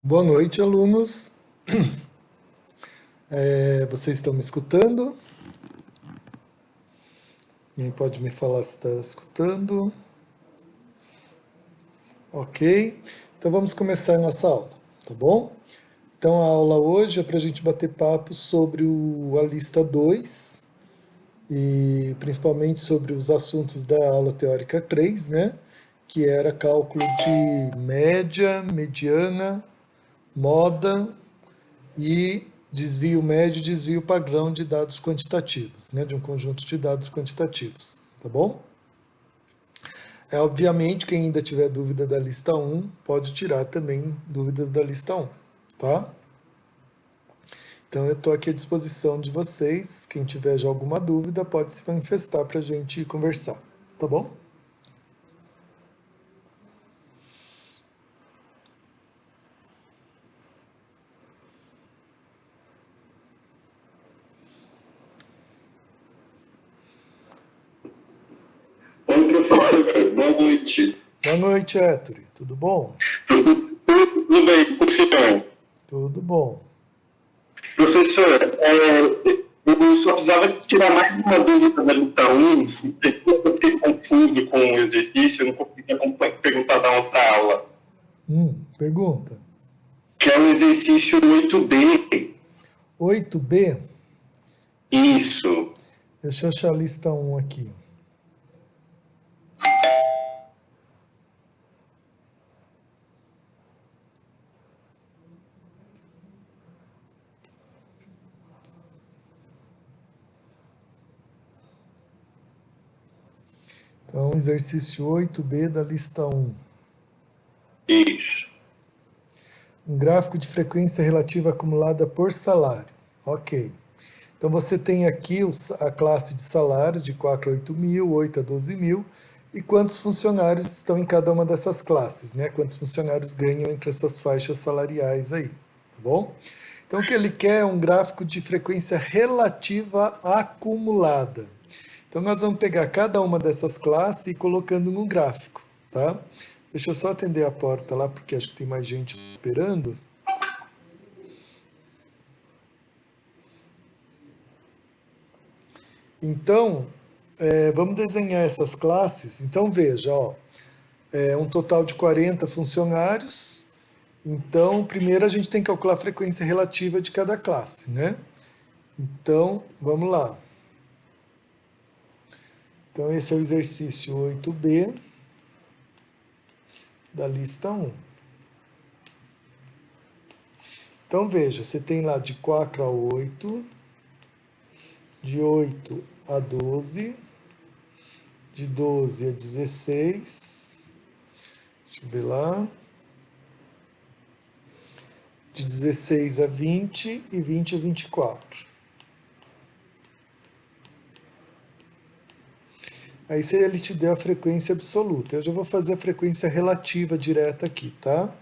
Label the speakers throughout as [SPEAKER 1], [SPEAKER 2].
[SPEAKER 1] Boa noite, alunos. Vocês estão me escutando? Quem pode me falar se está escutando? Ok. Então vamos começar a nossa aula, tá bom? Então a aula hoje é para a gente bater papo sobre a lista 2 e principalmente sobre os assuntos da aula teórica 3, né? Que era cálculo de média, mediana, moda e desvio médio e desvio padrão de dados quantitativos, né, de um conjunto de dados quantitativos, tá bom? Obviamente, quem ainda tiver dúvida da lista um pode tirar também dúvidas da lista um, tá? Então eu estou aqui à disposição de vocês, quem tiver já alguma dúvida pode se manifestar para a gente conversar, tá bom?
[SPEAKER 2] Oi, professor, boa noite.
[SPEAKER 1] Boa noite, Héctor, tudo bom?
[SPEAKER 2] Tudo bem, com o senhor?
[SPEAKER 1] Tudo bom.
[SPEAKER 2] Professor, eu só precisava tirar mais uma dúvida da lista 1, porque eu fiquei confuso com o exercício, eu não consegui perguntar da outra aula,
[SPEAKER 1] Pergunta.
[SPEAKER 2] que é o exercício 8B.
[SPEAKER 1] 8B,
[SPEAKER 2] Isso.
[SPEAKER 1] deixa eu achar a lista um aqui. Então, exercício 8B da lista um.
[SPEAKER 2] Isso.
[SPEAKER 1] Um gráfico de frequência relativa acumulada por salário. Ok. Então você tem aqui a classe de salários de 4 a 8 mil, 8 a 12 mil, e quantos funcionários estão em cada uma dessas classes, né? Quantos funcionários ganham entre essas faixas salariais aí, tá bom? Então o que ele quer é um gráfico de frequência relativa acumulada. Então nós vamos pegar cada uma dessas classes e ir colocando num gráfico, tá? Deixa eu só atender a porta lá, porque acho que tem mais gente esperando. Então, vamos desenhar essas classes. Então veja, ó, um total de 40 funcionários. Então, primeiro a gente tem que calcular a frequência relativa de cada classe, né? Então, vamos lá. Então, esse é o exercício 8B da lista 1. Então, veja, você tem lá de 4 a 8, de 8 a 12, de 12 a 16, deixa eu ver lá, de 16 a 20 e 20 a 24. Aí se ele te der a frequência absoluta, eu já vou fazer a frequência relativa direta aqui, tá?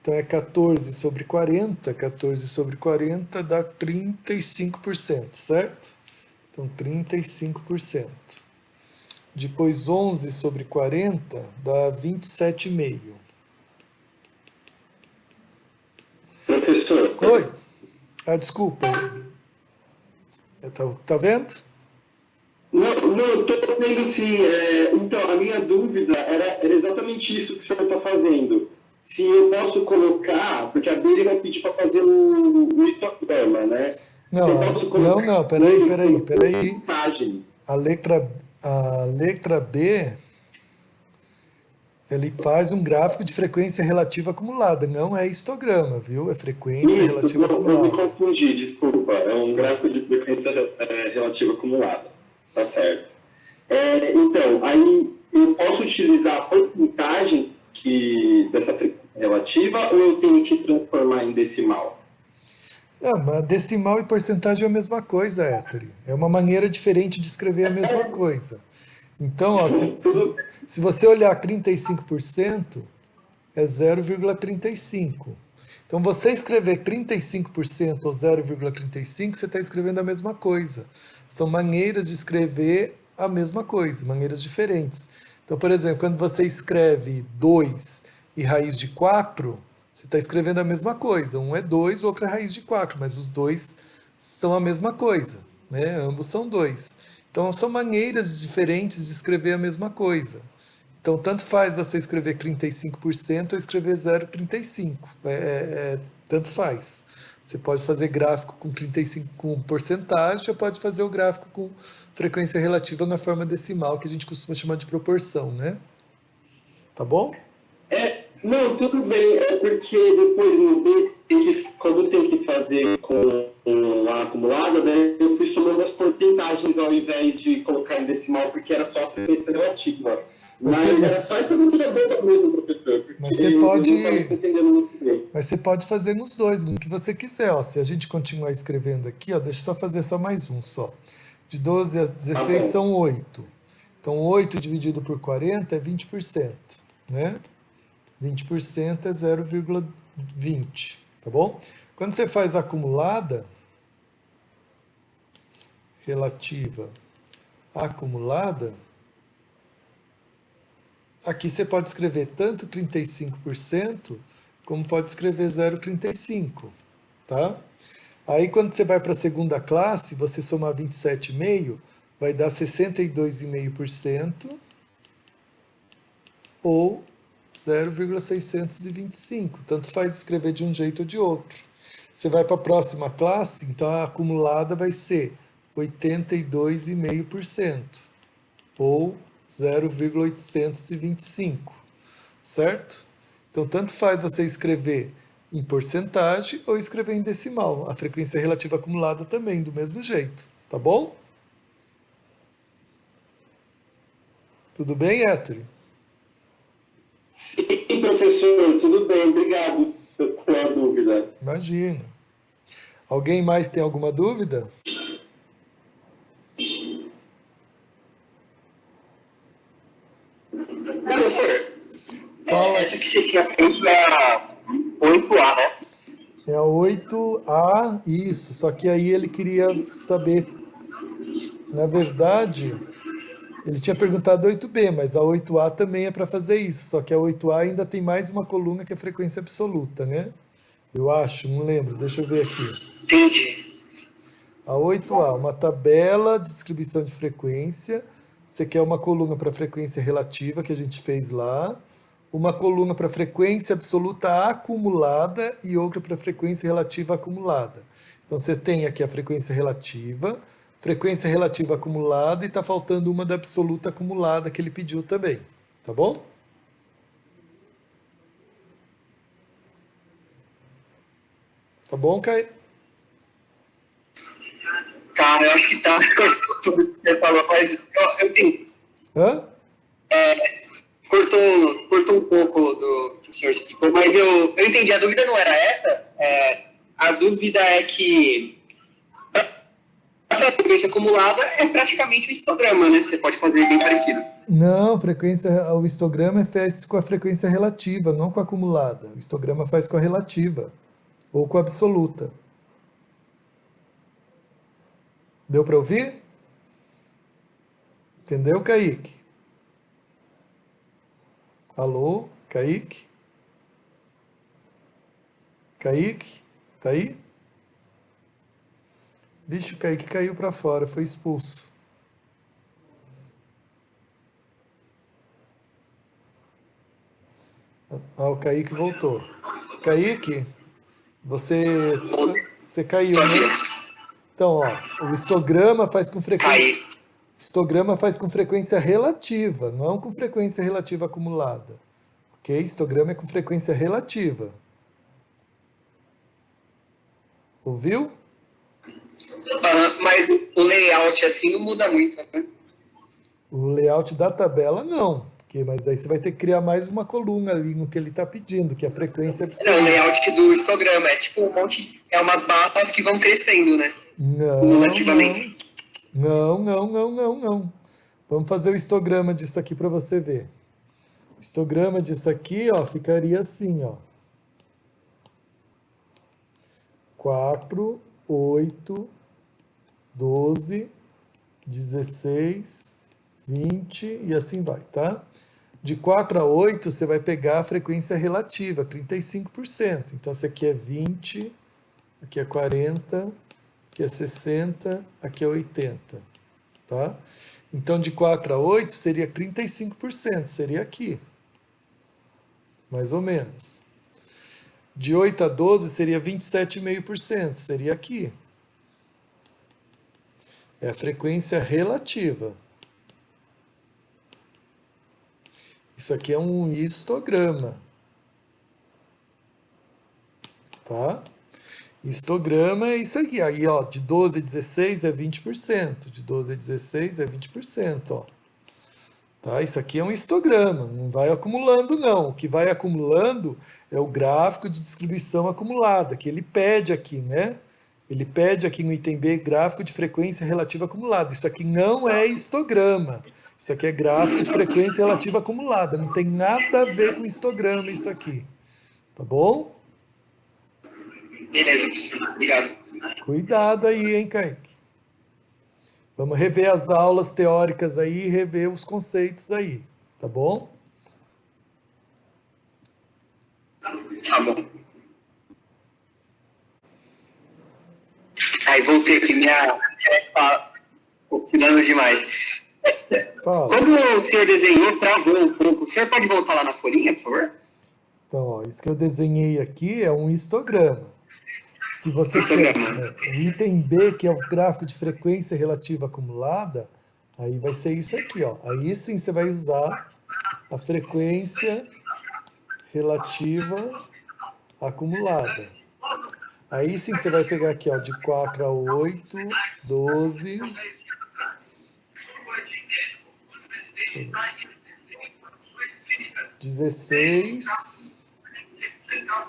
[SPEAKER 1] Então é 14 sobre 40, 14 sobre 40 dá 35%, certo? Então 35%. Depois 11 sobre 40 dá 27,5.
[SPEAKER 2] Professor,
[SPEAKER 1] Oi? Ah, desculpa. Tá vendo?
[SPEAKER 2] não, estou vendo sim. Então, a minha dúvida era exatamente isso que o senhor está fazendo. Se eu posso colocar, porque a dele vai pedir para fazer o histograma, né? Se eu
[SPEAKER 1] Não,
[SPEAKER 2] posso colocar
[SPEAKER 1] não, peraí,
[SPEAKER 2] ele
[SPEAKER 1] peraí,
[SPEAKER 2] como
[SPEAKER 1] peraí.
[SPEAKER 2] porcentagem.
[SPEAKER 1] A letra B, ele faz um gráfico de frequência relativa acumulada, não é histograma, viu? É frequência
[SPEAKER 2] Isso,
[SPEAKER 1] relativa
[SPEAKER 2] não, eu me
[SPEAKER 1] acumulada.
[SPEAKER 2] confundi, desculpa. É um
[SPEAKER 1] Tá.
[SPEAKER 2] gráfico de frequência relativa acumulada. Tá certo. Então, aí eu posso utilizar a porcentagem dessa frequência relativa ou eu tenho que transformar em decimal?
[SPEAKER 1] Ah, mas decimal e porcentagem é a mesma coisa, Héctor. É uma maneira diferente de escrever a mesma coisa. Então, ó,
[SPEAKER 2] Tudo
[SPEAKER 1] se você olhar 35%, é 0,35. Então, você escrever 35% ou 0,35, você está escrevendo a mesma coisa. São maneiras de escrever a mesma coisa, maneiras diferentes. Então, por exemplo, quando você escreve 2 e raiz de 4, Você está escrevendo a mesma coisa. Um é 2, o outro é raiz de 4, mas os dois são a mesma coisa, né? Ambos são 2. Então, são maneiras diferentes de escrever a mesma coisa. Então, tanto faz você escrever 35% ou escrever 0,35. Tanto faz. Você pode fazer gráfico com 35 com porcentagem, ou pode fazer o gráfico com frequência relativa na forma decimal, que a gente costuma chamar de proporção, né? Tá bom?
[SPEAKER 2] Não, tudo bem, é porque depois no B, quando tem que fazer com a acumulada, né, eu fui somando as porcentagens ao invés de colocar em decimal, porque era só a frequência relativa. Mas era só essa dúvida boa mesmo, professor, porque
[SPEAKER 1] Mas você
[SPEAKER 2] eu não
[SPEAKER 1] pode,
[SPEAKER 2] estava entendendo muito bem.
[SPEAKER 1] mas você pode fazer nos dois, no que você quiser. Ó. Se a gente continuar escrevendo aqui, ó, deixa eu só fazer só mais um só. De 12 a
[SPEAKER 2] Tá
[SPEAKER 1] 16
[SPEAKER 2] bom.
[SPEAKER 1] são 8. Então, 8 dividido por 40 é 20%, né? 20% é 0,20, tá bom? Quando você faz a acumulada, relativa acumulada, aqui você pode escrever tanto 35%, como pode escrever 0,35, tá? Aí quando você vai para a segunda classe, você somar 27,5, vai dar 62,5% ou 0,625. Tanto faz escrever de um jeito ou de outro. Você vai para a próxima classe, então a acumulada vai ser 82,5% ou 0,825, certo? Então, tanto faz você escrever em porcentagem ou escrever em decimal. A frequência relativa acumulada também, do mesmo jeito, tá bom? Tudo bem, Héctor?
[SPEAKER 2] Sim, professor, tudo bem, obrigado pela dúvida.
[SPEAKER 1] Imagina. Alguém mais tem alguma dúvida?
[SPEAKER 2] Professor,
[SPEAKER 1] Fala.
[SPEAKER 2] essa que você tinha feito é a 8A, né?
[SPEAKER 1] É a 8A, isso. Só que aí ele queria saber. Na verdade, ele tinha perguntado 8B, mas a 8A também é para fazer isso. Só que a 8A ainda tem mais uma coluna que é frequência absoluta, né? Eu acho, não lembro. Deixa eu ver aqui.
[SPEAKER 2] Entendi.
[SPEAKER 1] A 8A, uma tabela de distribuição de frequência. Você quer uma coluna para frequência relativa, que a gente fez lá. Uma coluna para frequência absoluta acumulada e outra para frequência relativa acumulada. Então você tem aqui a frequência relativa acumulada, e está faltando uma da absoluta acumulada que ele pediu também. Tá bom? Tá bom, Caio?
[SPEAKER 2] Tá, eu acho que tá tudo que você falou, mas eu tenho.
[SPEAKER 1] Hã?
[SPEAKER 2] Cortou um pouco do que o senhor explicou, mas eu entendi. A dúvida não era essa. A dúvida é que a frequência acumulada é praticamente um histograma, né? Você pode fazer bem parecido.
[SPEAKER 1] Não, o histograma faz com a frequência relativa, não com a acumulada. O histograma faz com a relativa ou com a absoluta. Deu para ouvir? Entendeu, Kaique? Alô, Kaique? Kaique? Tá aí? Vixe, o Kaique caiu para fora, foi expulso. Ah, o Kaique voltou. Kaique, você, você caiu,
[SPEAKER 2] Só que
[SPEAKER 1] né? Então, ó,
[SPEAKER 2] cair.
[SPEAKER 1] histograma faz com frequência relativa, não com frequência relativa acumulada. Ok? Histograma é com frequência relativa. Ouviu?
[SPEAKER 2] Mas o layout assim não muda muito, né?
[SPEAKER 1] O layout da tabela não. Mas aí você vai ter que criar mais uma coluna ali no que ele está pedindo, que é a frequência
[SPEAKER 2] Não, o
[SPEAKER 1] absoluta.
[SPEAKER 2] layout do histograma é tipo um monte. É umas barras que vão crescendo, né?
[SPEAKER 1] Não, não.
[SPEAKER 2] Cumulativamente.
[SPEAKER 1] Não, não, não, não, não. Vamos fazer o histograma disso aqui para você ver. O histograma disso aqui, ó, ficaria assim, ó. 4, 8, 12, 16, 20 e assim vai, tá? De 4 a 8, você vai pegar a frequência relativa, 35%. Então, esse aqui é 20, aqui é 40, aqui é 60, aqui é 80, tá? Então, de 4 a 8 seria 35%, seria aqui, mais ou menos. De 8 a 12 seria 27,5%, seria aqui. É a frequência relativa. Isso aqui é um histograma, tá? Histograma é isso aqui. Aí, ó, de 12 a 16 é 20%, de 12 a 16 é 20%, ó. Tá? Isso aqui é um histograma, não vai acumulando, não. O que vai acumulando é o gráfico de distribuição acumulada, que ele pede aqui, né? Ele pede aqui no item B gráfico de frequência relativa acumulada. Isso aqui não é histograma. Isso aqui é gráfico de frequência relativa acumulada. Não tem nada a ver com histograma isso aqui. Tá bom?
[SPEAKER 3] Beleza, professor. Obrigado.
[SPEAKER 1] Cuidado aí, hein, Kaique? Vamos rever as aulas teóricas aí e rever os conceitos aí. Tá bom?
[SPEAKER 3] Tá bom. Aí voltei aqui, minha tá oscilando demais.
[SPEAKER 1] Fala.
[SPEAKER 3] Quando o senhor desenhou, travou um pouco. O senhor pode voltar lá na folhinha, por favor?
[SPEAKER 1] Então, ó, isso que eu desenhei aqui é um histograma. Se você quer
[SPEAKER 3] Histograma.
[SPEAKER 1] o item B, que é o gráfico de frequência relativa acumulada, aí vai ser isso aqui, ó. Aí sim você vai usar a frequência relativa acumulada. Aí sim você vai pegar aqui, ó, de 4 a 8, 12, 16,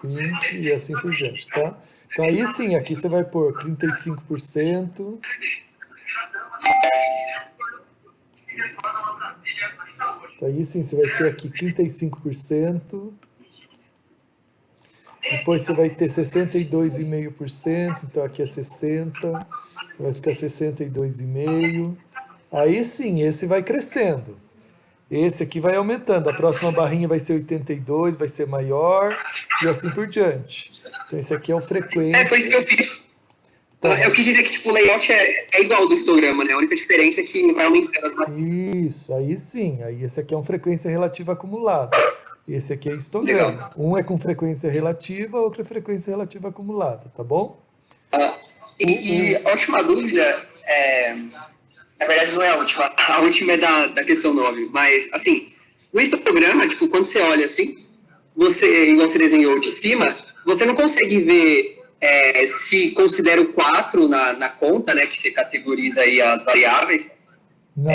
[SPEAKER 1] 20 e assim por diante, tá? Então aí sim, aqui você vai pôr 35%. Então aí sim, você vai ter aqui 35%. Depois você vai ter 62,5%, então aqui é 60%, então vai ficar 62,5%. Aí sim, esse vai crescendo. Esse aqui vai aumentando. A próxima barrinha vai ser 82, vai ser maior, e assim por diante. Então esse aqui é o
[SPEAKER 3] É, foi isso que
[SPEAKER 1] frequência.
[SPEAKER 3] eu fiz.
[SPEAKER 1] Então,
[SPEAKER 3] Eu quis dizer que tipo, o layout é igual ao do histograma, né? A única diferença é que vai aumentando as barras.
[SPEAKER 1] isso, aí sim. Aí esse aqui é uma frequência relativa acumulada. Esse aqui é histograma.
[SPEAKER 3] Legal.
[SPEAKER 1] Um é com frequência relativa, outro é frequência relativa acumulada, tá bom?
[SPEAKER 3] Ah, e a última dúvida na verdade não é a última, a última é da questão 9, mas assim, o histograma, tipo, quando você olha assim, você, igual você desenhou de cima, você não consegue ver se considera o 4 na conta, né, que você categoriza aí as variáveis,
[SPEAKER 1] Não,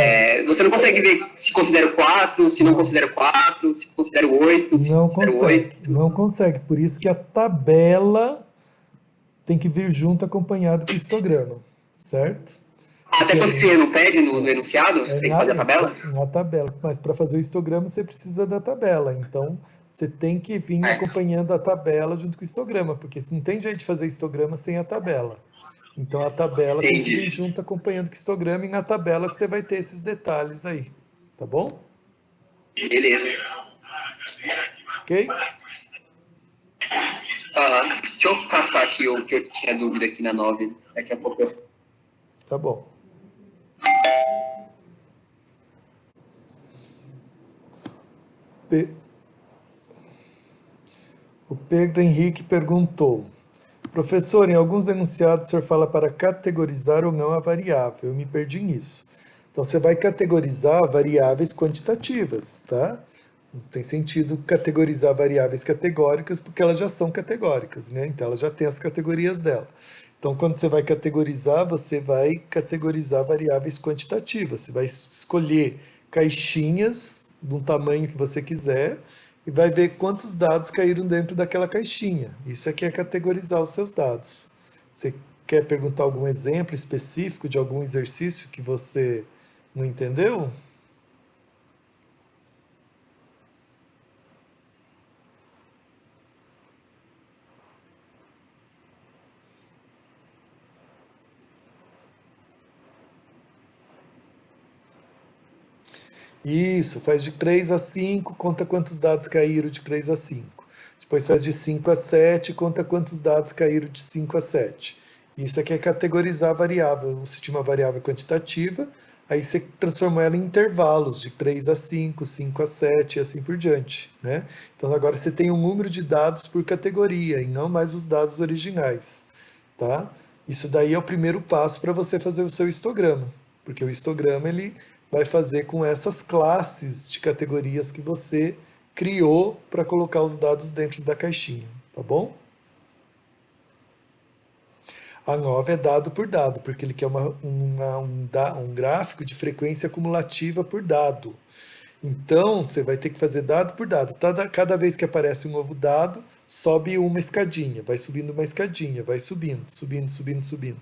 [SPEAKER 3] você não consegue ver se considera o 4, se não
[SPEAKER 1] não.
[SPEAKER 3] considera o 4, se considera o 8, se
[SPEAKER 1] Não
[SPEAKER 3] considera o
[SPEAKER 1] consegue,
[SPEAKER 3] 8.
[SPEAKER 1] não consegue. Por isso que a tabela tem que vir junto acompanhado com o histograma, certo?
[SPEAKER 3] Até
[SPEAKER 1] Porque
[SPEAKER 3] quando você não pede no enunciado,
[SPEAKER 1] é
[SPEAKER 3] tem que fazer a tabela?
[SPEAKER 1] na tabela, mas para fazer o histograma você precisa da tabela. Então você tem que vir
[SPEAKER 3] É,
[SPEAKER 1] acompanhando a tabela junto com o histograma, porque não tem jeito de fazer histograma sem a tabela. Então a tabela tem que vir
[SPEAKER 3] entendi.
[SPEAKER 1] junto acompanhando com o histograma e na tabela que você vai ter esses detalhes aí, tá bom?
[SPEAKER 3] Beleza.
[SPEAKER 1] Ok?
[SPEAKER 3] Deixa eu caçar aqui o que eu tinha dúvida aqui na 9. Daqui a pouco eu.
[SPEAKER 1] Tá bom. Pe- O Pedro Henrique perguntou: professor, em alguns enunciados o senhor fala para categorizar ou não a variável. Eu me perdi nisso. Então você vai categorizar variáveis quantitativas, tá? Não tem sentido categorizar variáveis categóricas porque elas já são categóricas, né? Então elas já têm as categorias dela. Então quando você vai categorizar variáveis quantitativas. Você vai escolher caixinhas de um tamanho que você quiser e vai ver quantos dados caíram dentro daquela caixinha. Isso aqui é categorizar os seus dados. Você quer perguntar algum exemplo específico de algum exercício que você não entendeu? Isso, faz de 3 a 5, conta quantos dados caíram de 3 a 5. Depois faz de 5 a 7, conta quantos dados caíram de 5 a 7. Isso aqui é categorizar a variável. Você tinha uma variável quantitativa, aí você transformou ela em intervalos de 3 a 5, 5 a 7 e assim por diante, né? Então agora você tem um número de dados por categoria e não mais os dados originais, tá? Isso daí é o primeiro passo para você fazer o seu histograma, porque o histograma ele vai fazer com essas classes de categorias que você criou para colocar os dados dentro da caixinha, tá bom? A 9 é dado por dado, porque ele quer um gráfico de frequência acumulativa por dado. Então, você vai ter que fazer dado por dado. Cada vez que aparece um novo dado, sobe uma escadinha, vai subindo uma escadinha, vai subindo, subindo, subindo, subindo.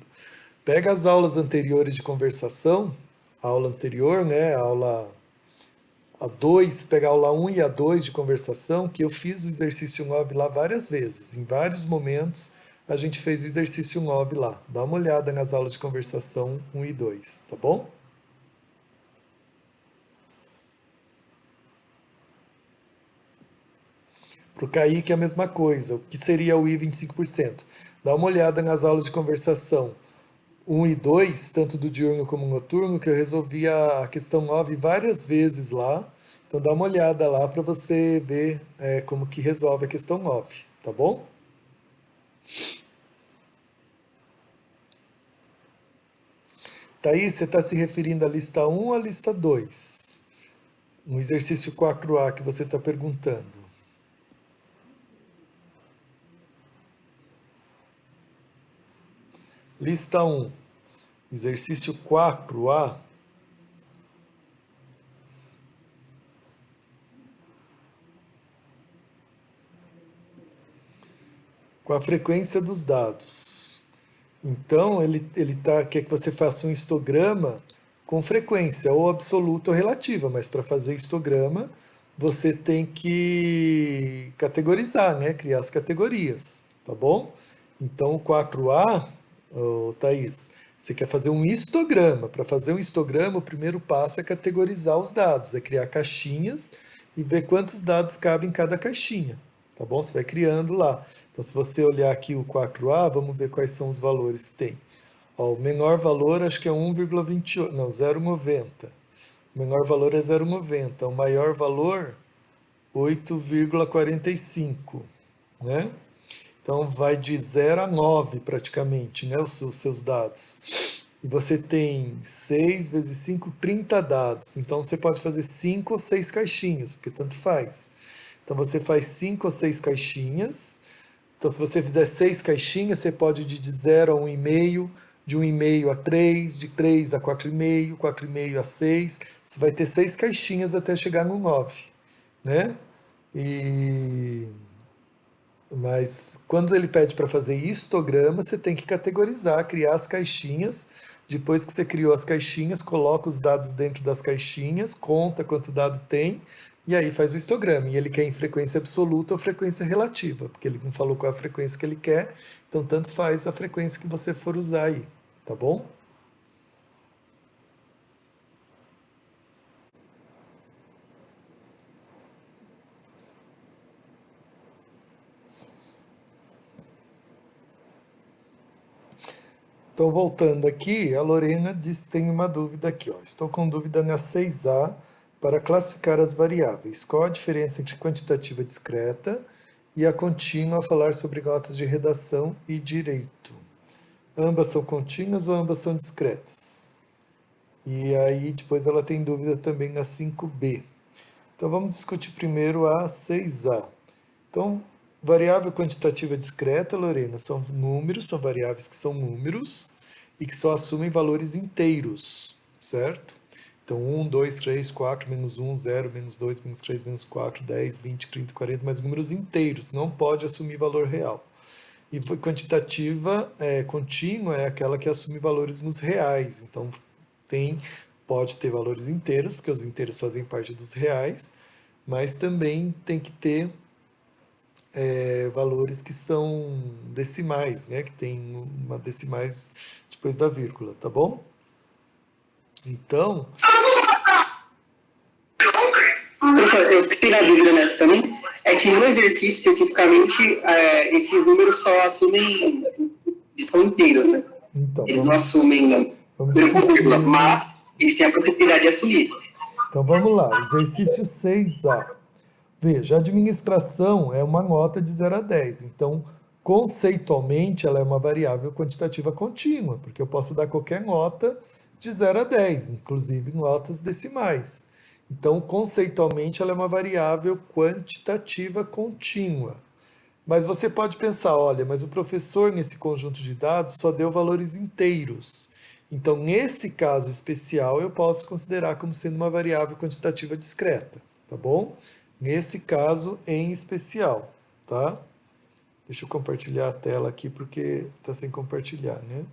[SPEAKER 1] Pega as aulas anteriores de conversação, a aula anterior, né, a aula a 2, pega a aula 1 e a 2 de conversação, que eu fiz o exercício 9 lá várias vezes. Em vários momentos a gente fez o exercício 9 lá. Dá uma olhada nas aulas de conversação 1 e 2, tá bom? Para o Kaique é a mesma coisa. O que seria o I 25%? Dá uma olhada nas aulas de conversação 1 e 2, tanto do diurno como noturno, que eu resolvi a questão 9 várias vezes lá. Então dá uma olhada lá para você ver como que resolve a questão 9, tá bom? Thaís, você está se referindo à lista 1 ou à lista 2? No exercício 4A que você está perguntando. Lista 1, exercício 4A. Com a frequência dos dados. Então, quer que você faça um histograma com frequência, ou absoluta ou relativa, mas para fazer histograma, você tem que categorizar, né? Criar as categorias, tá bom? Então, o 4A, Thaís, você quer fazer um histograma. Para fazer um histograma, o primeiro passo é categorizar os dados, é criar caixinhas e ver quantos dados cabem em cada caixinha, tá bom? Você vai criando lá. Então, se você olhar aqui o 4A, vamos ver quais são os valores que tem. Ó, o menor valor acho que é 1,28, não, 0,90. O menor valor é 0,90. O maior valor, 8,45, né? Então, vai de 0 a 9 praticamente, né, os seus dados. E você tem 6 vezes 5, 30 dados. Então, você pode fazer 5 ou 6 caixinhas, porque tanto faz. Então, você faz 5 ou 6 caixinhas. Então, se você fizer 6 caixinhas, você pode ir de 0 a 1,5, de 1,5 a 3, de 3 a 4,5, 4,5 a 6. Você vai ter 6 caixinhas até chegar no 9, né? E... Mas quando ele pede para fazer histograma, você tem que categorizar, criar as caixinhas. Depois que você criou as caixinhas, coloca os dados dentro das caixinhas, conta quanto dado tem, e aí faz o histograma. E ele quer em frequência absoluta ou frequência relativa, porque ele não falou qual é a frequência que ele quer, então tanto faz a frequência que você for usar aí, tá bom? Então, voltando aqui, a Lorena diz que tem uma dúvida aqui. Ó. Estou com dúvida na 6A para classificar as variáveis. Qual a diferença entre quantitativa discreta e a contínua a falar sobre notas de redação e direito? Ambas são contínuas ou ambas são discretas? E aí, depois ela tem dúvida também na 5B. Então, vamos discutir primeiro a 6A. Então, variável quantitativa discreta, Lorena, são números, são variáveis que são números e que só assumem valores inteiros, certo? Então, 1, 2, 3, 4, menos 1, 0, menos 2, menos 3, menos 4, 10, 20, 30, 40, mas números inteiros, não pode assumir valor real. E quantitativa contínua é aquela que assume valores nos reais. Então, pode ter valores inteiros, porque os inteiros fazem parte dos reais, mas também tem que ter valores que são decimais, né? Que tem uma decimais depois da vírgula, tá bom? Então,
[SPEAKER 3] eu fiquei na dúvida nessa também, é que no exercício, especificamente, esses números só assumem, eles são inteiros, né?
[SPEAKER 1] Então,
[SPEAKER 3] Eles não assumem
[SPEAKER 1] vamos
[SPEAKER 3] vírgula por vírgula,
[SPEAKER 1] discutir.
[SPEAKER 3] mas eles têm a possibilidade de assumir.
[SPEAKER 1] Então vamos lá, exercício 6A. Veja, a administração é uma nota de 0 a 10, então conceitualmente ela é uma variável quantitativa contínua, porque eu posso dar qualquer nota de 0 a 10, inclusive notas decimais. Então, conceitualmente ela é uma variável quantitativa contínua. Mas você pode pensar, olha, mas o professor nesse conjunto de dados só deu valores inteiros. Então, nesse caso especial, eu posso considerar como sendo uma variável quantitativa discreta, tá bom? Nesse caso em especial, tá? Deixa eu compartilhar a tela aqui porque está sem compartilhar, né?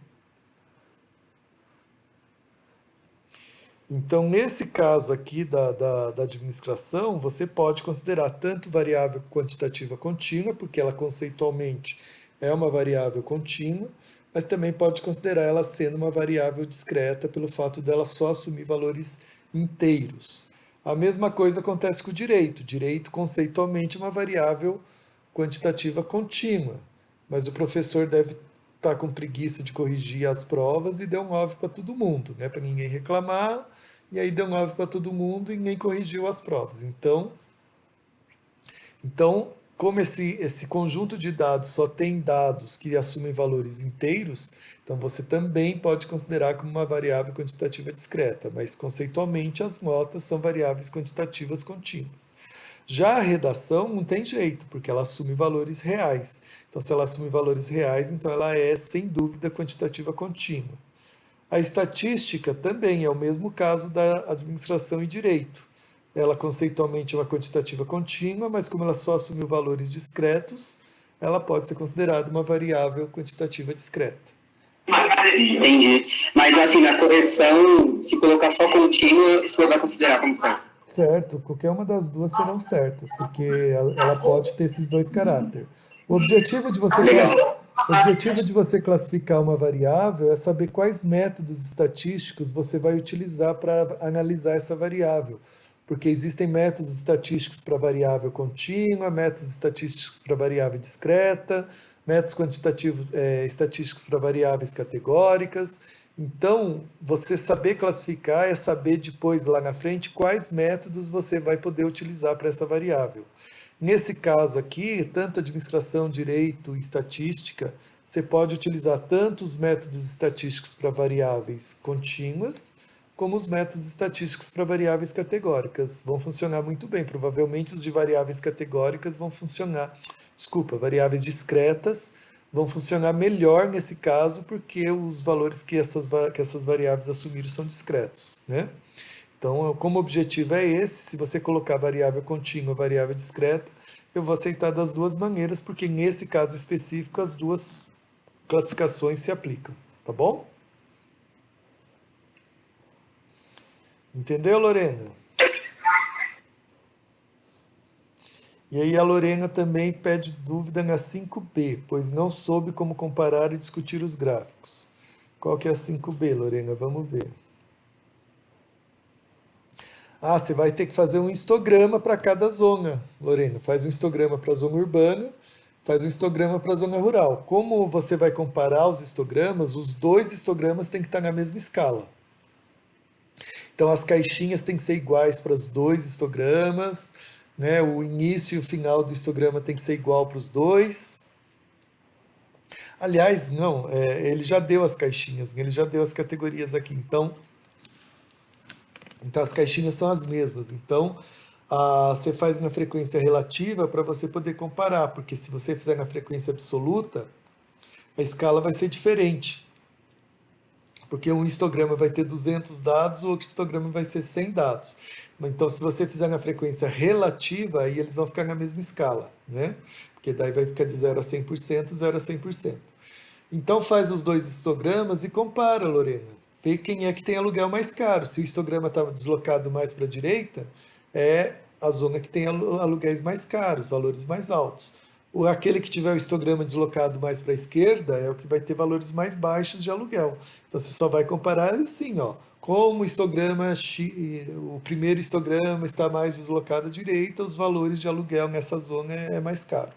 [SPEAKER 1] Então, nesse caso aqui da administração, você pode considerar tanto variável quantitativa contínua, porque ela conceitualmente é uma variável contínua, mas também pode considerar ela sendo uma variável discreta pelo fato dela só assumir valores inteiros. A mesma coisa acontece com o direito. Direito, conceitualmente, é uma variável quantitativa contínua, mas o professor deve estar com preguiça de corrigir as provas e deu 9 para todo mundo, né? Para ninguém reclamar, e aí deu 9 para todo mundo e ninguém corrigiu as provas. Então, como esse conjunto de dados só tem dados que assumem valores inteiros, então você também pode considerar como uma variável quantitativa discreta, mas conceitualmente as notas são variáveis quantitativas contínuas. Já a redação não tem jeito, porque ela assume valores reais. Então, se ela assume valores reais, então ela é, sem dúvida, quantitativa contínua. A estatística também é o mesmo caso da administração e direito. Ela conceitualmente é uma quantitativa contínua, mas como ela só assumiu valores discretos, ela pode ser considerada uma variável quantitativa discreta.
[SPEAKER 3] Entendi. Mas assim, na correção, se colocar só contínua, isso não vai considerar como certo.
[SPEAKER 1] Certo, qualquer uma das duas serão certas, porque ela pode ter esses dois caráteres. O objetivo de você, o objetivo de você classificar uma variável é saber quais métodos estatísticos você vai utilizar para analisar essa variável. Porque existem métodos estatísticos para variável contínua, métodos estatísticos para variável discreta, métodos quantitativos estatísticos para variáveis categóricas. Então, você saber classificar é saber depois, lá na frente, quais métodos você vai poder utilizar para essa variável. Nesse caso aqui, tanto administração, direito e estatística, você pode utilizar tanto os métodos estatísticos para variáveis contínuas, como os métodos estatísticos para variáveis categóricas. Vão funcionar muito bem. Provavelmente os de variáveis categóricas vão funcionar, variáveis discretas vão funcionar melhor nesse caso, porque os valores que essas variáveis assumiram são discretos, né? Então, como objetivo é esse, se você colocar variável contínua ou variável discreta, eu vou aceitar das duas maneiras, porque nesse caso específico as duas classificações se aplicam, tá bom? Entendeu, Lorena? E aí a Lorena também pede dúvida na 5B, pois não soube como comparar e discutir os gráficos. Qual que é a 5B, Lorena? Vamos ver. Ah, você vai ter que fazer um histograma para cada zona, Lorena. Faz um histograma para a zona urbana, faz um histograma para a zona rural. Como você vai comparar os histogramas, os dois histogramas têm que estar na mesma escala. Então as caixinhas têm que ser iguais para os dois histogramas, né? O início e o final do histograma tem que ser igual para os dois. Aliás, não, ele já deu as caixinhas, ele já deu as categorias aqui, então as caixinhas são as mesmas. Então, você faz uma frequência relativa para você poder comparar, porque se você fizer na frequência absoluta, a escala vai ser diferente. Porque um histograma vai ter 200 dados, o outro histograma vai ser 100 dados. Então, se você fizer na frequência relativa, aí eles vão ficar na mesma escala, né? Porque daí vai ficar de 0 a 100%, 0 a 100%. Então, faz os dois histogramas e compara, Lorena. Vê quem é que tem aluguel mais caro. Se o histograma estava deslocado mais para a direita, é a zona que tem aluguéis mais caros, valores mais altos. aquele que tiver o histograma deslocado mais para a esquerda é o que vai ter valores mais baixos de aluguel. Então você só vai comparar assim, ó, como o histograma, o primeiro histograma está mais deslocado à direita, os valores de aluguel nessa zona é mais caro.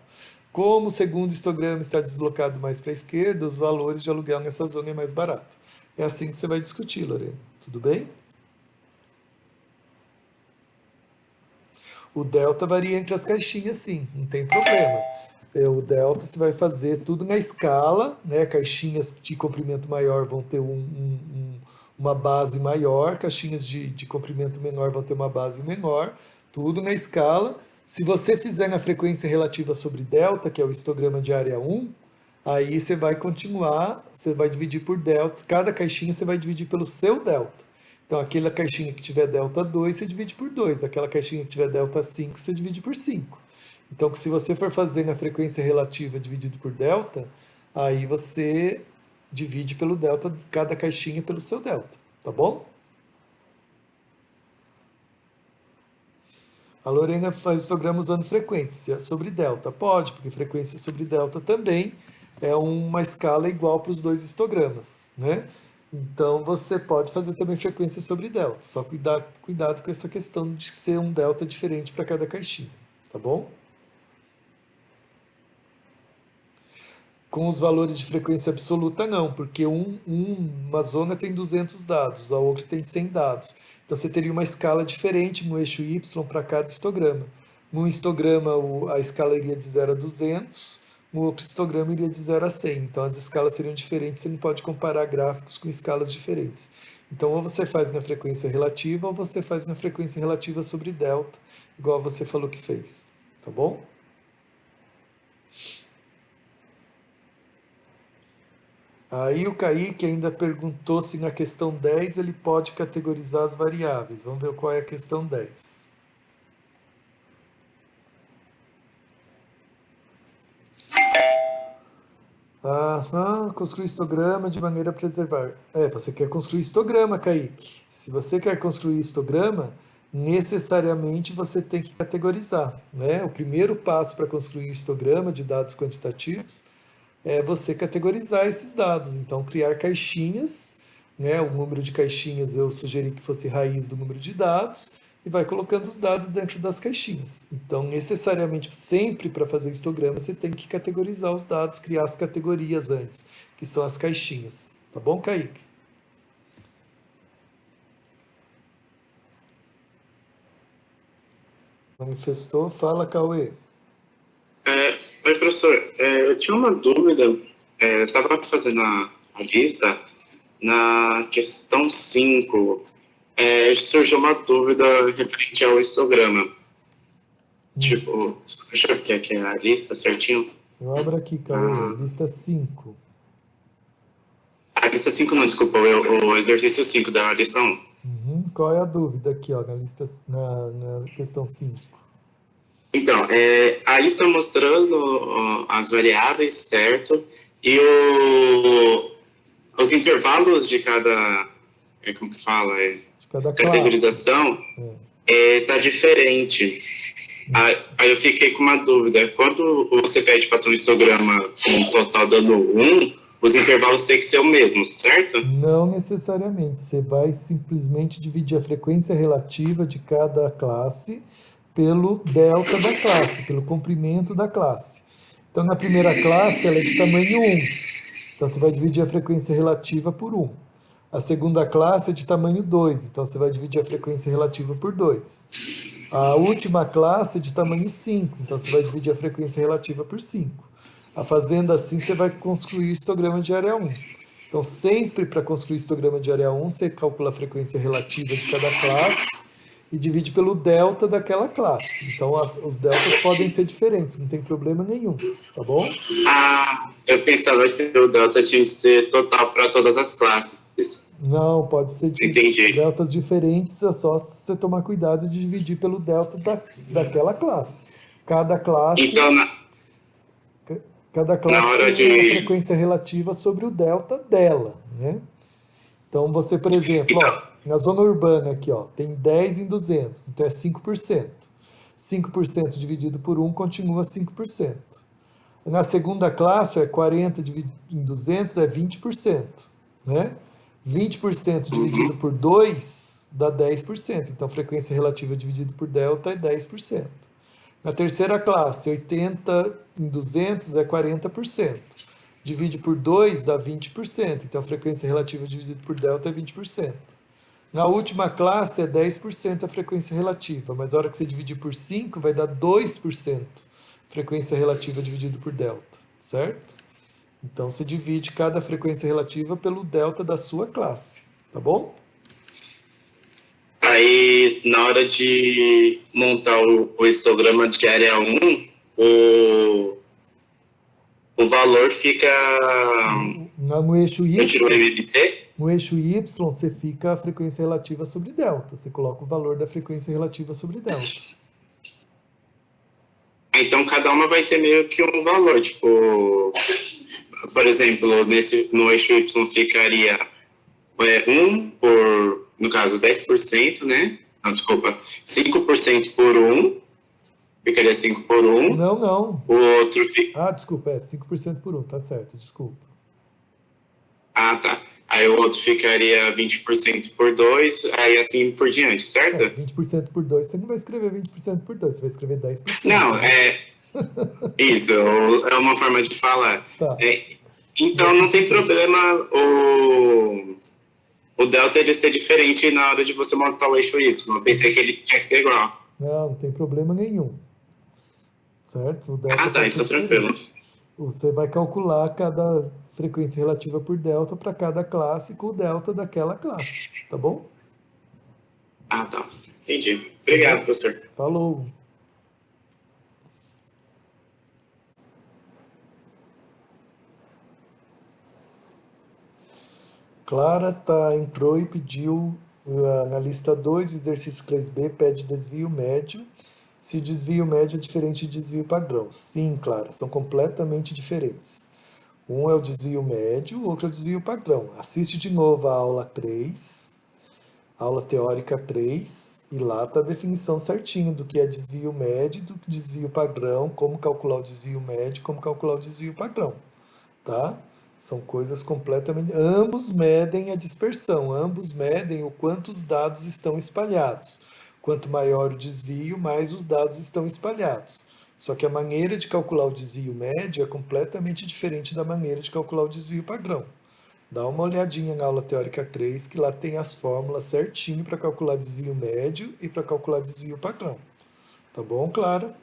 [SPEAKER 1] Como o segundo histograma está deslocado mais para a esquerda, os valores de aluguel nessa zona é mais barato. É assim que você vai discutir, Lorena. Tudo bem? O delta varia entre as caixinhas, sim, não tem problema. O delta você vai fazer tudo na escala, né? Caixinhas de comprimento maior vão ter uma base maior, caixinhas de comprimento menor vão ter uma base menor, tudo na escala. Se você fizer na frequência relativa sobre delta, que é o histograma de área 1, aí você vai continuar, você vai dividir por delta, cada caixinha você vai dividir pelo seu delta. Então, aquela caixinha que tiver delta 2, você divide por 2. Aquela caixinha que tiver delta 5, você divide por 5. Então, se você for fazer na frequência relativa dividido por delta, aí você divide pelo delta de cada caixinha pelo seu delta, tá bom? A Lorena faz histograma usando frequência sobre delta. Pode, porque frequência sobre delta também é uma escala igual para os dois histogramas, né? Então você pode fazer também frequência sobre delta. Só cuidado com essa questão de ser um delta diferente para cada caixinha, tá bom? Com os valores de frequência absoluta, não, porque uma zona tem 200 dados, a outra tem 100 dados. Então você teria uma escala diferente no eixo Y para cada histograma. Num histograma, a escala iria de 0 a 200, no outro histograma iria de 0 a 100. Então as escalas seriam diferentes, você não pode comparar gráficos com escalas diferentes. Então ou você faz na frequência relativa ou você faz na frequência relativa sobre delta, igual você falou que fez, tá bom? Aí o Kaique ainda perguntou se na questão 10 ele pode categorizar as variáveis. Vamos ver qual é a questão 10. Aham, construir histograma de maneira a preservar. Você quer construir histograma, Kaique. Se você quer construir histograma, necessariamente você tem que categorizar, né? O primeiro passo para construir histograma de dados quantitativos é você categorizar esses dados. Então, criar caixinhas, né? O número de caixinhas eu sugeri que fosse raiz do número de dados, e vai colocando os dados dentro das caixinhas. Então, necessariamente, sempre para fazer histograma, você tem que categorizar os dados, criar as categorias antes, que são as caixinhas. Tá bom, Kaique? Manifestou? Fala, Cauê.
[SPEAKER 4] Oi, professor. Eu tinha uma dúvida. Estava fazendo a lista na questão 5. Surgiu uma dúvida referente ao histograma. Tipo, deixa eu ver aqui a lista certinho.
[SPEAKER 1] Eu abro aqui, Cauê, lista 5.
[SPEAKER 4] A lista 5 não, desculpa, o exercício 5 da lista 1.
[SPEAKER 1] Qual é a dúvida aqui, ó, na questão 5?
[SPEAKER 4] Então, aí está mostrando as variáveis, certo? E os intervalos de cada, como que fala?
[SPEAKER 1] De cada
[SPEAKER 4] categorização está diferente. Aí eu fiquei com uma dúvida. Quando você pede para ter um histograma com um total dando 1, os intervalos têm que ser o mesmo, certo?
[SPEAKER 1] Não necessariamente. Você vai simplesmente dividir a frequência relativa de cada classe pelo delta da classe, pelo comprimento da classe. Então, na primeira classe, ela é de tamanho 1. Então, você vai dividir a frequência relativa por 1. A segunda classe é de tamanho 2. Então, você vai dividir a frequência relativa por 2. A última classe é de tamanho 5. Então, você vai dividir a frequência relativa por 5. Fazendo assim, você vai construir o histograma de área 1. Então, sempre para construir o histograma de área 1, você calcula a frequência relativa de cada classe e divide pelo delta daquela classe. Então, os deltas podem ser diferentes, não tem problema nenhum, tá bom?
[SPEAKER 4] Eu pensava que o delta tinha que ser total para todas as classes.
[SPEAKER 1] Não, pode ser deltas diferentes, é só você tomar cuidado de dividir pelo delta daquela classe. Cada classe...
[SPEAKER 4] Então,
[SPEAKER 1] Cada classe tem uma frequência relativa sobre o delta dela, né? Então, você, por exemplo, na zona urbana aqui, tem 10 em 200, então é 5%. 5% dividido por 1 continua 5%. Na segunda classe, é 40 dividido em 200 é 20%, né? 20% dividido
[SPEAKER 4] Uhum.
[SPEAKER 1] por 2 dá 10%. Então, frequência relativa dividido por delta é 10%. Na terceira classe, 80 em 200 é 40%. Divide por 2 dá 20%. Então, frequência relativa dividido por delta é 20%. Na última classe é 10% a frequência relativa, mas a hora que você dividir por 5 vai dar 2% frequência relativa dividido por delta, certo? Então você divide cada frequência relativa pelo delta da sua classe, tá bom?
[SPEAKER 4] Aí, na hora de montar o histograma de área 1, o, o valor fica.
[SPEAKER 1] No eixo
[SPEAKER 4] Eu tiro o
[SPEAKER 1] Y,
[SPEAKER 4] MBC?
[SPEAKER 1] no eixo Y você fica a frequência relativa sobre delta. Você coloca o valor da frequência relativa sobre delta.
[SPEAKER 4] Então, cada uma vai ter meio que um valor. Tipo, por exemplo, no eixo Y ficaria 1 por, no caso, 10%, né? Não, desculpa, 5% por 1, ficaria 5 por 1.
[SPEAKER 1] Não, não.
[SPEAKER 4] O outro fica.
[SPEAKER 1] Ah, desculpa, é 5% por 1, tá certo, desculpa.
[SPEAKER 4] Ah, tá. Aí o outro ficaria 20% por 2, aí assim por diante,
[SPEAKER 1] É,
[SPEAKER 4] certo?
[SPEAKER 1] 20% por 2, você não vai escrever 20% por 2, você vai escrever 10%,
[SPEAKER 4] Não,
[SPEAKER 1] né?
[SPEAKER 4] isso, é uma forma de falar.
[SPEAKER 1] Tá,
[SPEAKER 4] É,
[SPEAKER 1] e
[SPEAKER 4] então
[SPEAKER 1] assim
[SPEAKER 4] não
[SPEAKER 1] por
[SPEAKER 4] tem
[SPEAKER 1] diante.
[SPEAKER 4] problema o delta ele ser diferente na hora de você montar o eixo Y. Eu pensei que ele tinha que ser igual.
[SPEAKER 1] Não, não tem problema nenhum, certo? O delta
[SPEAKER 4] Ah, tá,
[SPEAKER 1] pode ser
[SPEAKER 4] então tranquilo.
[SPEAKER 1] diferente. Você vai calcular cada frequência relativa por delta para cada classe com o delta daquela classe, tá bom?
[SPEAKER 4] Ah, tá. Entendi.
[SPEAKER 1] Tá
[SPEAKER 4] Obrigado,
[SPEAKER 1] bom?
[SPEAKER 4] professor.
[SPEAKER 1] Falou! Clara entrou e pediu na lista 2, o exercício 3B pede desvio médio. Se o desvio médio é diferente de desvio padrão. Sim, Clara, são completamente diferentes. Um é o desvio médio, o outro é o desvio padrão. Assiste de novo a aula 3, aula teórica 3, e lá está a definição certinho do que é desvio médio, do desvio padrão, como calcular o desvio médio, como calcular o desvio padrão, tá? São coisas completamente. Ambos medem a dispersão, ambos medem o quanto os dados estão espalhados. Quanto maior o desvio, mais os dados estão espalhados. Só que a maneira de calcular o desvio médio é completamente diferente da maneira de calcular o desvio padrão. Dá uma olhadinha na aula teórica 3, que lá tem as fórmulas certinho para calcular desvio médio e para calcular desvio padrão. Tá bom, Clara?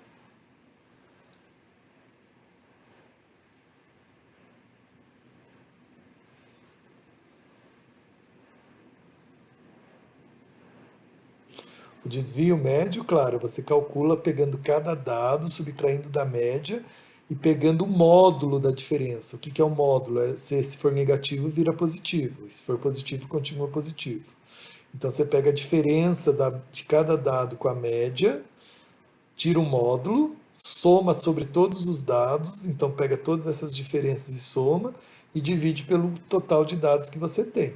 [SPEAKER 1] O desvio médio, claro, você calcula pegando cada dado, subtraindo da média e pegando o módulo da diferença. O que é o módulo? Se for negativo, vira positivo. Se for positivo, continua positivo. Então você pega a diferença de cada dado com a média, tira o módulo, soma sobre todos os dados, então pega todas essas diferenças e soma, e divide pelo total de dados que você tem.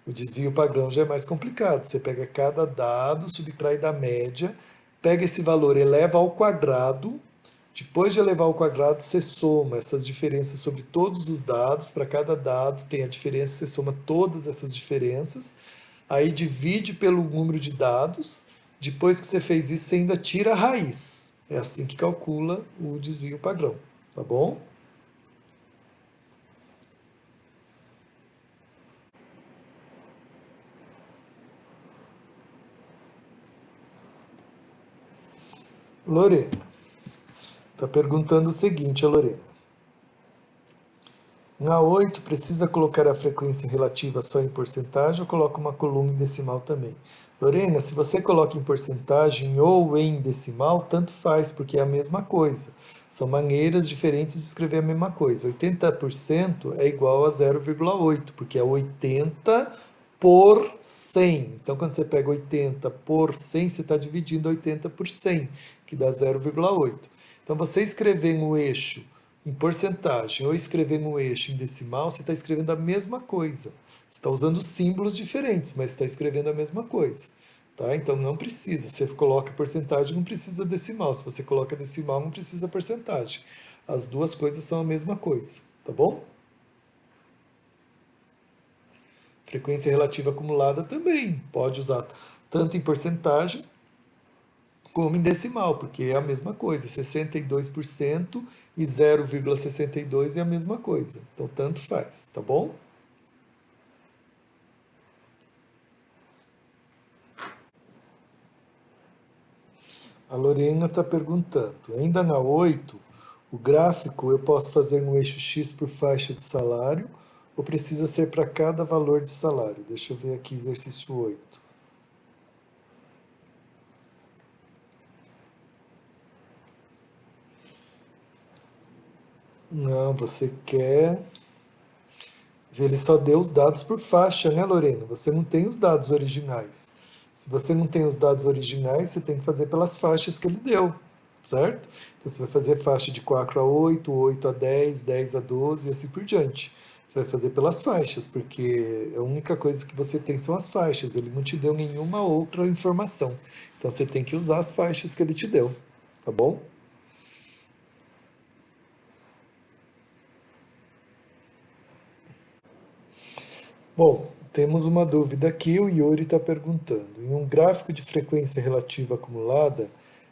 [SPEAKER 1] O desvio padrão já é mais complicado. Você pega cada dado, subtrai da média, pega esse valor, eleva ao quadrado. Depois de elevar ao quadrado, você soma essas diferenças sobre todos os dados. Para cada dado tem a diferença, você soma todas essas diferenças. Aí divide pelo número de dados. Depois que você fez isso, você ainda tira a raiz. É assim que calcula o desvio padrão. Tá bom? Lorena. Está perguntando o seguinte, a Lorena. Na 8, precisa colocar a frequência relativa só em porcentagem ou coloca uma coluna em decimal também? Lorena, se você coloca em porcentagem ou em decimal, tanto faz, porque é a mesma coisa. São maneiras diferentes de escrever a mesma coisa. 80% é igual a 0,8, porque é 80 por 100. Então, quando você pega 80 por 100, você está dividindo 80 por 100, que dá 0,8. Então, você escrever no eixo em porcentagem ou escrever no eixo em decimal, você está escrevendo a mesma coisa. Você está usando símbolos diferentes, mas está escrevendo a mesma coisa. Tá? Então não precisa. Você coloca porcentagem, não precisa decimal. Se você coloca decimal, não precisa porcentagem. As duas coisas são a mesma coisa, tá bom? Frequência relativa acumulada também pode usar tanto em porcentagem como em decimal, porque é a mesma coisa. 62% e 0,62 é a mesma coisa. Então, tanto faz, tá bom? A Lorena está perguntando, ainda na 8, o gráfico eu posso fazer no eixo X por faixa de salário ou precisa ser para cada valor de salário? Deixa eu ver aqui, exercício 8. Não, você quer... Ele só deu os dados por faixa, né, Lorena? Você não tem os dados originais. Se você não tem os dados originais, você tem que fazer pelas faixas que ele deu, certo? Então você vai fazer faixa de 4 a 8, 8 a 10, 10 a 12 e assim por diante. Você vai fazer pelas faixas, porque a única coisa que você tem são as faixas. Ele não te deu nenhuma outra informação. Então você tem que usar as faixas que ele te deu, tá bom? Bom, temos uma dúvida aqui, o Yuri está perguntando. Em um gráfico de frequência relativa acumulada,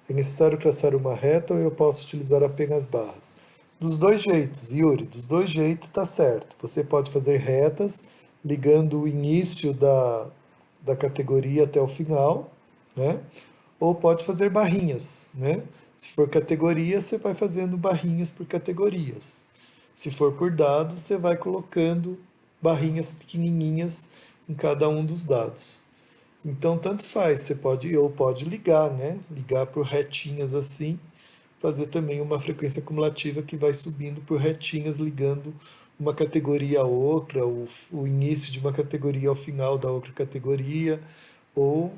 [SPEAKER 1] é necessário traçar uma reta ou eu posso utilizar apenas barras? Dos dois jeitos, Yuri, dos dois jeitos está certo. Você pode fazer retas ligando o início da categoria até o final, né? Ou pode fazer barrinhas, né? Se for categoria, você vai fazendo barrinhas por categorias. Se for por dados, você vai colocando barrinhas pequenininhas em cada um dos dados. Então, tanto faz, você pode ou pode ligar, né? Ligar por retinhas assim, fazer também uma frequência acumulativa que vai subindo por retinhas, ligando uma categoria a outra, o início de uma categoria ao final da outra categoria, ou,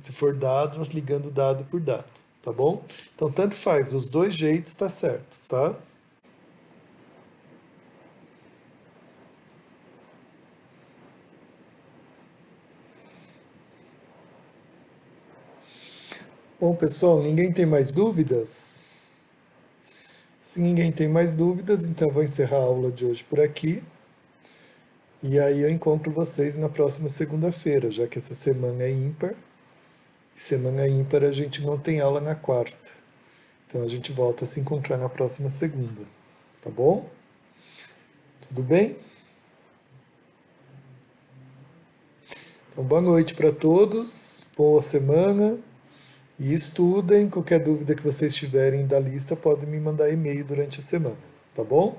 [SPEAKER 1] se for dados, ligando dado por dado, tá bom? Então, tanto faz, dos dois jeitos está certo, tá? Bom, pessoal, ninguém tem mais dúvidas? Se ninguém tem mais dúvidas, então eu vou encerrar a aula de hoje por aqui. E aí eu encontro vocês na próxima segunda-feira, já que essa semana é ímpar. E semana ímpar a gente não tem aula na quarta. Então a gente volta a se encontrar na próxima segunda. Tá bom? Tudo bem? Então boa noite para todos, boa semana. E estudem, qualquer dúvida que vocês tiverem da lista, podem me mandar e-mail durante a semana, tá bom?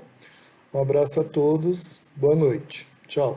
[SPEAKER 1] Um abraço a todos, boa noite, tchau.